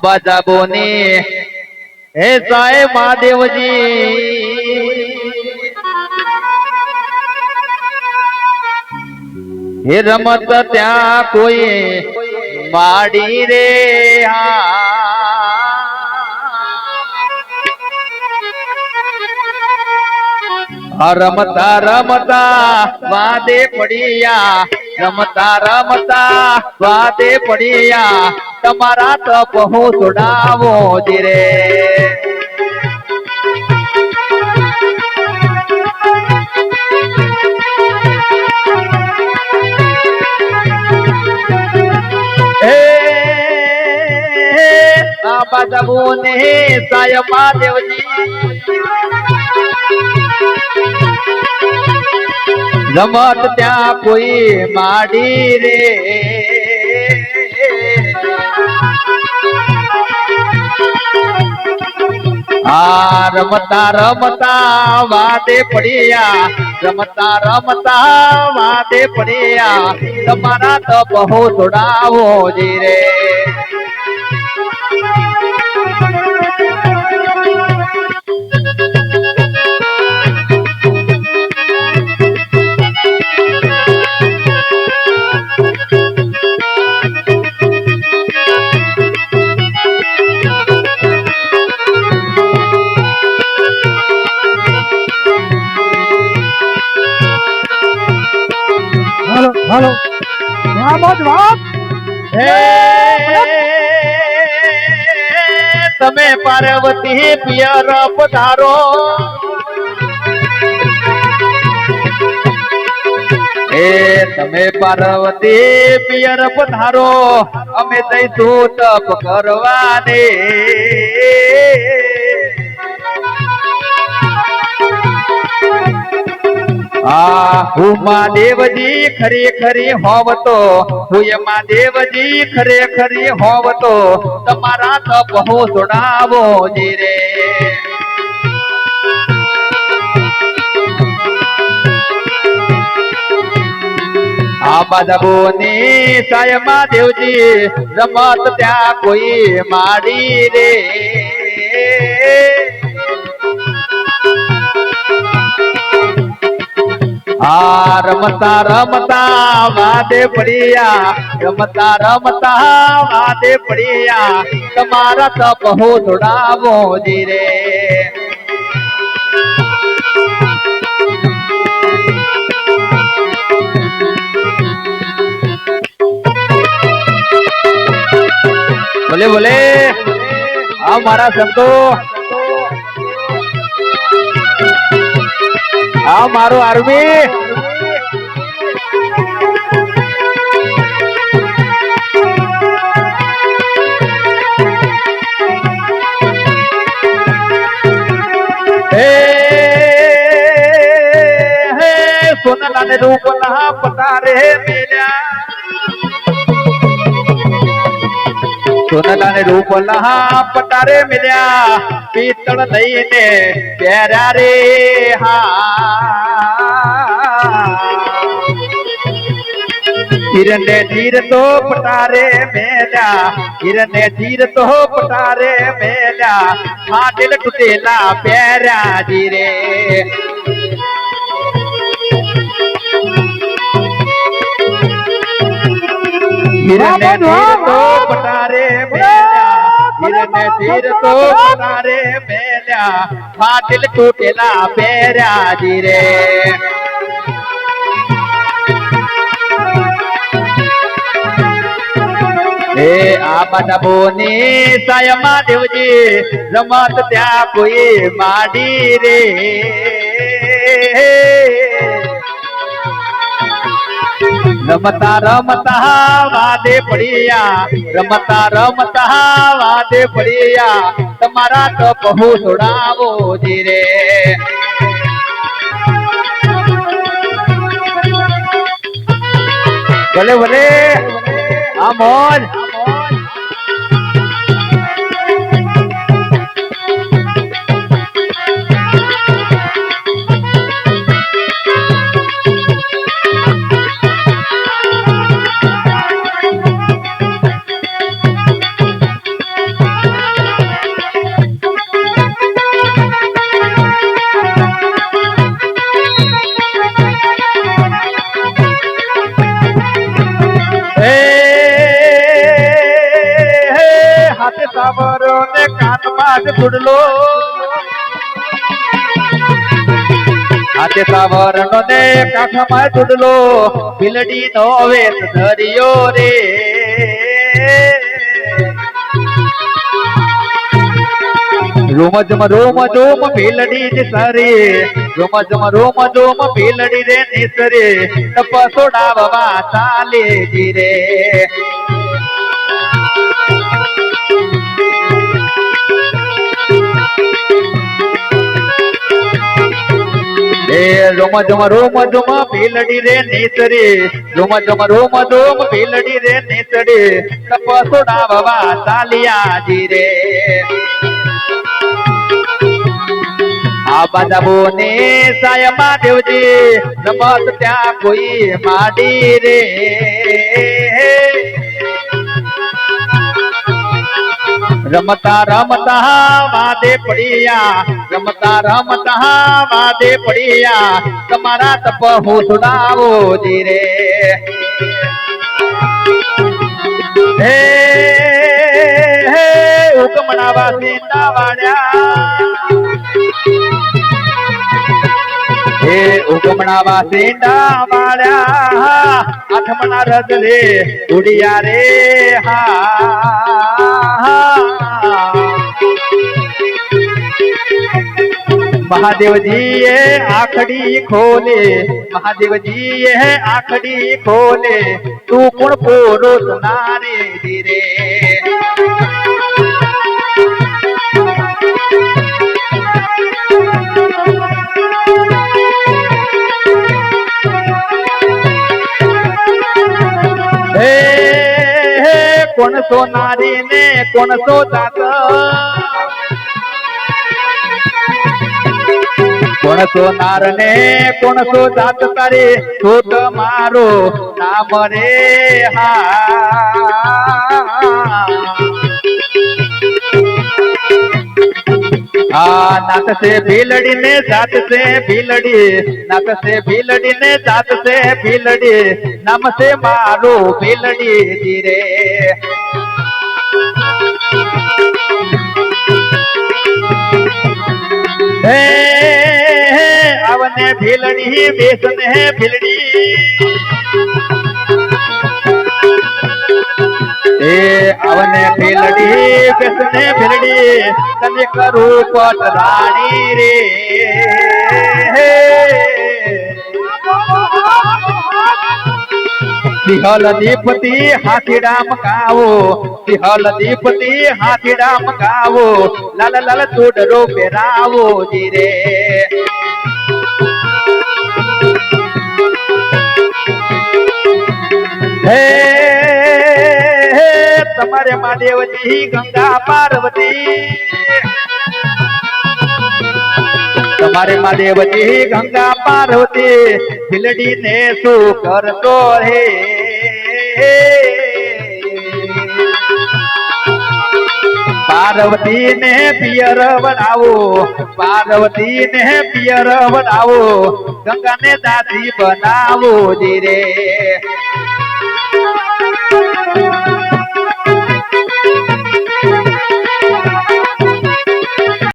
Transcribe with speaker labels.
Speaker 1: આબા જાબોને હે સાહેબ મહાદેવજી હે રમત ત્યાં કોઈ માડી રે રમતા રમતા વાદે પડ્યા રમતા રમતા વાદે પડ્યા તમારા તપ હું છોડાવો જીરે આબા જાબોને સાહેબ મહાદેવજી રમત ત્યાં કોઈ માડી રે રમતા રમતા વાદે પડ્યા રમતા રમતા વાદે પડ્યા તમારા તપ હો છોડાવો જી રે
Speaker 2: हेलो
Speaker 1: તમે પાર્વતી પિયર પધારો તમે પાર્વતી પિયર પધારો અમે જઈશું તપ કરવાને હું મહાદેવજી ખરેખરી હોવ તો હું મહાદેવજી ખરેખરી હોવ તો તમારા તપ હો છોડાવો જી રે આબા જાબોને સાહેબ મહાદેવજી રમત ત્યાં કોઈ માડી રે રમતા રમતા વાદે પડ્યા રમતા રમતા વાદે પડ્યા તમારા તપ હો છોડાવો જી રે બોલે બોલે મારા સંતો મારું આર્મી સોનલા ને રૂપલા પટારે મેલ્યા સોનલા ને રૂપલા પટારે મેલ્યા પીતળ લઈને પહેર્યા રે હિરને ધીર તો પટારે મેલ્યા હિરને ધીર તો પટારે મેલ્યા ફાટેલ તૂટેલા પહેર્યા જીરે હિરને ધીર તો પટારે મેલ્યા હિરને ધીર તો પટારે મેલ્યા ફાટેલ તૂટેલા પહેર્યા જીરે આબા જાબોને સાહેબ મહાદેવજી રમત ત્યાં કોઈ માડી રે રમતા રમતા વાદે પડ્યા રમતા રમતા વાદે પડ્યા તમારા તપ હો છોડાવો જી રે ભલે ભલે મોજ વાળો ને કાનમાં જ ગુડલો હાથે સાવરણો ને કાંઠમાં ગુડલો ભીલડી નો વેત ધર્યો રે રોમ ઝુમ ભીલડી જ સરે રોમ ઝુમ ભીલડી રે નિસરે તપ સોડાવવા ચાલે જી રે રોમ ઝુમ ભીલડી રે નિસરે રોમ ઝુમ ભીલડી રે નિસરે તપ સોડાવવા ચાલ્યા જી રે આ બાદાબો ને સાયમાં દેવજી રમત ત્યાં કોઈ માડી રે રમતા રમતા વાદે પડ્યા રમતા રમતા વાદે પડ્યા તમારા તપ હું સુડાવો જી રે હે હે ઉકમણા વાસીના વાડ્યા હે ઉગમણા વાસીના વાળ્યા આઠમણા રદ રે ઉડિયા રે મહાદેવજી એ આખડી ખોલે મહાદેવજી એ આખડી ખોલે તું કોણ પોરો નારે ધીરે કોણ સો નારી ને કોણ સો જાત કોણ સો નાર ને કોણ સો જાત તારે તો તમારો નામ રે नाथ से भीलड़ी ने जात से भीलड़ी नाथ से भीलड़ी ने जात से भीलड़ी नाम से मारो भीलड़ी जीरे अवने भीलड़ी बेसन है भीलड़ी अवने भीलड़ी बेसने भीलड़ी तने करू पट रानी रे सिहल दीपति हाथीराम गावो सिहल दीपति हाथीराम गावो लाल लाल चूडरो पेरावो जी रे તમારે મહાદેવજી ગંગા પાર્વતી તમારે મહાદેવજી ગંગા પાર્વતી ભીલડી ને શું કરતો હે પાર્વતી ને પિયર બનાવો પાર્વતી ને પિયર બનાવો ગંગા ને દાદી બનાવો જી રે